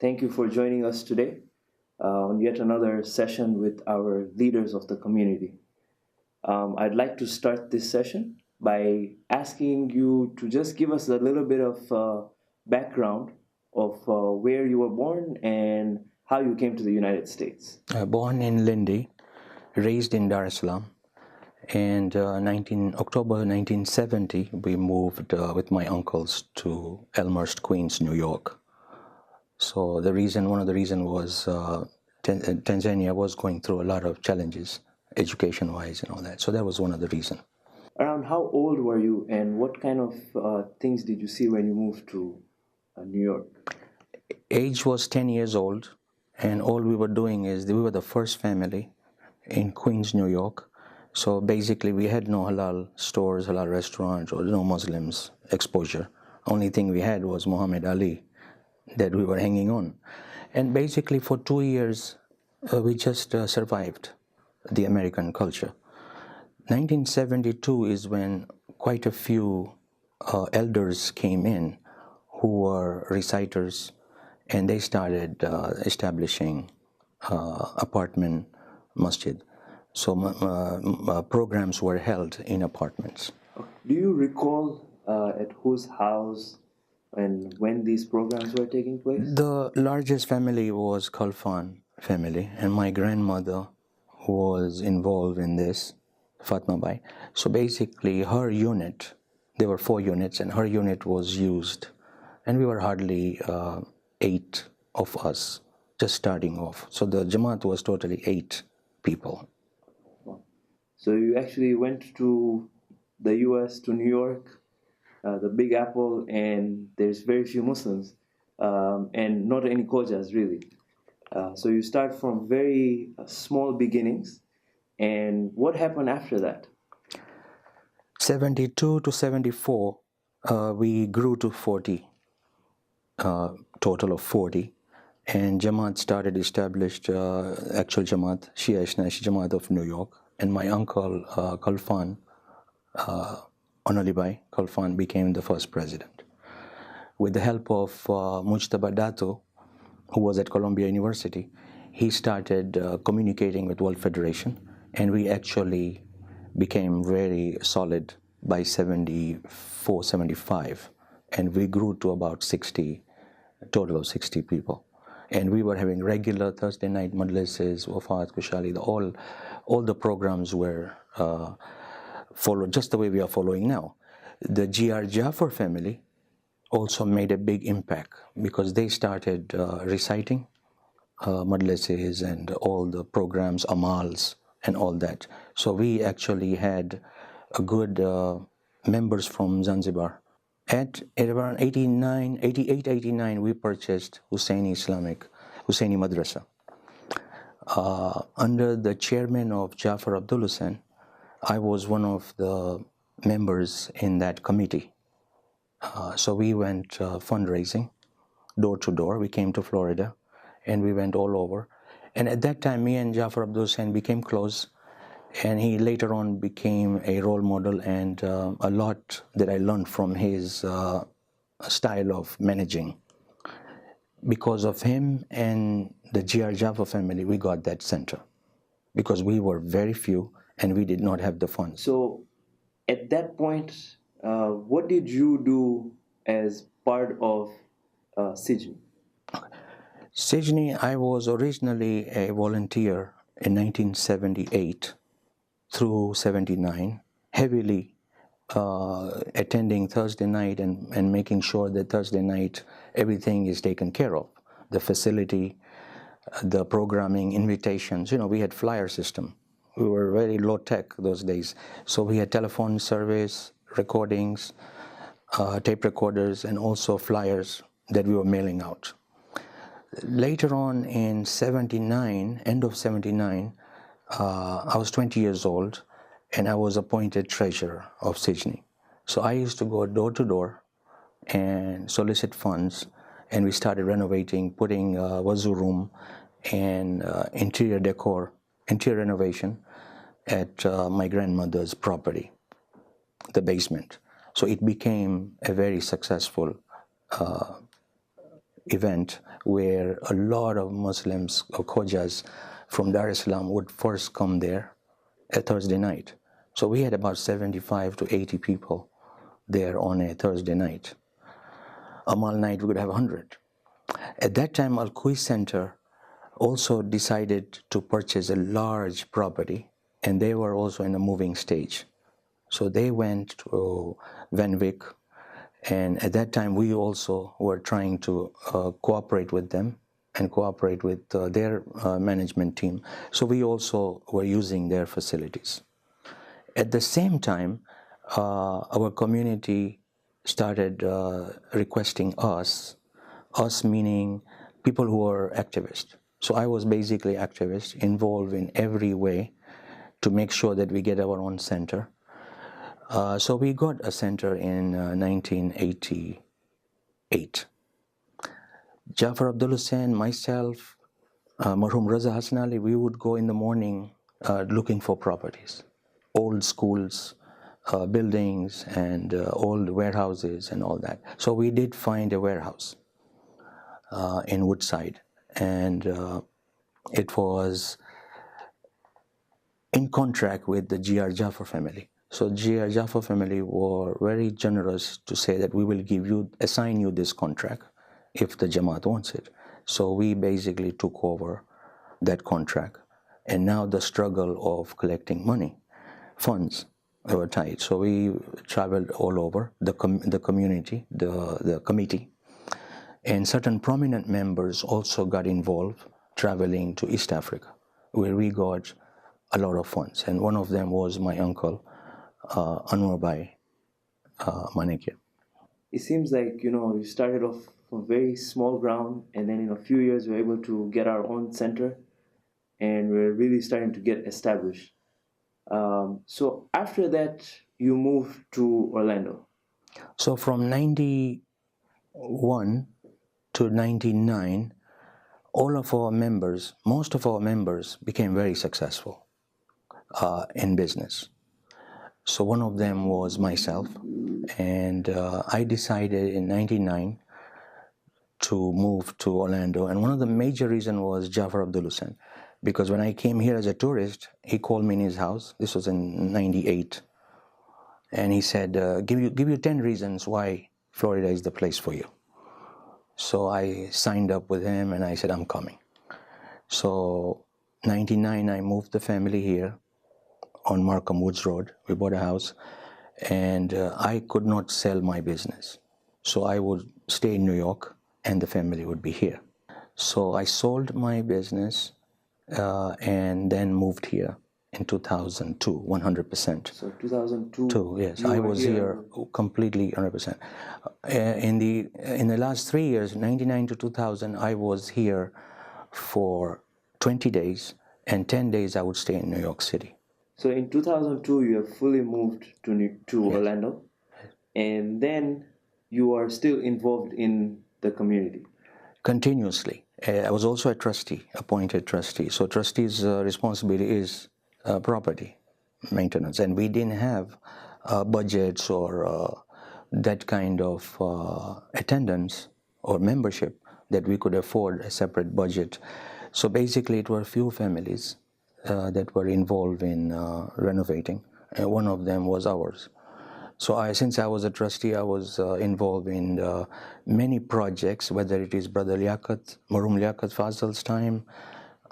Thank you for joining us today on yet another session with our leaders of the community. I'd like to start this session by asking you to just give us a little bit of background of where you were born and how you came to the United States. Born in Lindy, raised in Dar es Salaam, and October 1970 we moved with my uncles to Elmhurst, Queens, New York. So one of the reasons was Tanzania was going through a lot of challenges, education-wise and all that. So that was one of the reasons. Around how old were you, and what kind of things did you see when you moved to New York? Age was 10 years old, and all we were doing is we were the first family in Queens, New York. So basically we had no halal stores, halal restaurants, or no Muslims exposure. Only thing we had was Muhammad Ali that we were hanging on. And basically for 2 years we just survived the American culture. 1972 is when quite a few elders came in who were reciters, and they started establishing apartment masjid. So programs were held in apartments. Do you recall at whose house and when these programs were taking place? The largest family was Khalfan family, and my grandmother was involved in this, Fatma Bai. So basically her unit, there were 4 units, and her unit was used, and we were hardly 8 of us just starting off. So the Jamaat was totally 8 people. So you actually went to the U.S., to New York, the Big Apple, and there's very few Muslims and not any Khojas really. So you start from very small beginnings. And what happened after that? 72 to 74, we grew to 40, total of 40. And Jamaat started established, actual Jamaat, Shia Ishnashi Jamaat of New York. And my uncle, Khalfan, Ahlul-bayt Khalfan, became the first president. With the help of Mujtaba Dato, who was at Columbia University, he started communicating with World Federation, and we actually became very solid by 74, 75, and we grew to about 60, a total of 60 people. And we were having regular Thursday night majlises, Wafat, Kushali, all the programs were followed just the way we are following now. The G.R. Jaffer family also made a big impact because they started reciting majlises and all the programs, amals and all that. So we actually had a good members from Zanzibar. At around 88, 89, we purchased Husseini Madrasa. Under the chairman of Jafar Abdul Hussein, I was one of the members in that committee. So we went fundraising, door to door. We came to Florida, and we went all over. And at that time, me and Jafar Abdul Hussein became close, and he later on became a role model, and a lot that I learned from his style of managing. Because of him and the G.R. Jaffer family, we got that center, because we were very few and we did not have the funds. So at that point, what did you do as part of Sijni? Sijni, I was originally a volunteer in 1978 through 79, heavily attending Thursday night and making sure that Thursday night everything is taken care of. The facility, the programming, invitations, we had flyer system. We were very low tech those days. So we had telephone service, recordings, tape recorders, and also flyers that we were mailing out. Later on in 79, end of 79, I was 20 years old, and I was appointed treasurer of Sijni. So I used to go door to door and solicit funds, and we started renovating, putting a wazoo room and interior decor, interior renovation at my grandmother's property, the basement. So it became a very successful event where a lot of Muslims or Khojas from Dar es Salaam would first come there a Thursday night. So we had about 75 to 80 people there on a Thursday night. Amal night we could have 100. At that time, Al-Quds Center also decided to purchase a large property, and they were also in a moving stage. So they went to Van Wyck, and at that time we also were trying to cooperate with them and cooperate with their management team. So we also were using their facilities. At the same time, our community started requesting us meaning people who are activists. So I was basically activist, involved in every way to make sure that we get our own center. So we got a center in 1988. Jafar Abdul Hussein, myself, Marhum Raza Hassan Ali, we would go in the morning looking for properties, old schools, buildings, and old warehouses and all that. So we did find a warehouse in Woodside, and it was in contract with the G.R. Jaffer family. So G.R. Jaffer family were very generous to say that we will assign you this contract if the Jamaat wants it. So we basically took over that contract, and now the struggle of collecting money, funds, were tight. So we traveled all over the community, the committee, and certain prominent members also got involved traveling to East Africa, where we got a lot of funds. And one of them was my uncle, Ahlul-bayt Manekia. It seems like, you started off from very small ground, and then in a few years we were able to get our own center, and we're really starting to get established. So after that, you moved to Orlando. So from 91 to 99, most of our members became very successful in business. So one of them was myself, and I decided in 99 to move to Orlando. And one of the major reasons was Jafar Abdul Hussein, because when I came here as a tourist, he called me in his house. This was in 98. And he said, give you 10 reasons why Florida is the place for you. So I signed up with him and I said, I'm coming. So 99, I moved the family here on Markham Woods Road. We bought a house, and I could not sell my business. So I would stay in New York and the family would be here. So I sold my business and then moved here in 2002, 100%. So 2002? Yes, I was here completely 100%. In the last 3 years, 99 to 2000, I was here for 20 days, and 10 days I would stay in New York City. So in 2002, you have fully moved to Yes. Orlando, and then you are still involved in the community? Continuously. I was also a trustee, appointed trustee. So trustee's responsibility is property maintenance, and we didn't have budgets or that kind of attendance or membership that we could afford a separate budget. So basically it were few families that were involved in renovating, and one of them was ours. So since I was a trustee, I was involved in many projects, whether it is Brother Marhum Liaquat Fazal's time,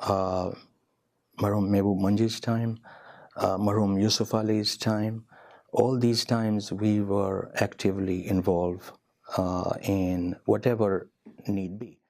Marhum Mehboob Manji's time, Marhum Yusuf Ali's time. All these times we were actively involved in whatever need be.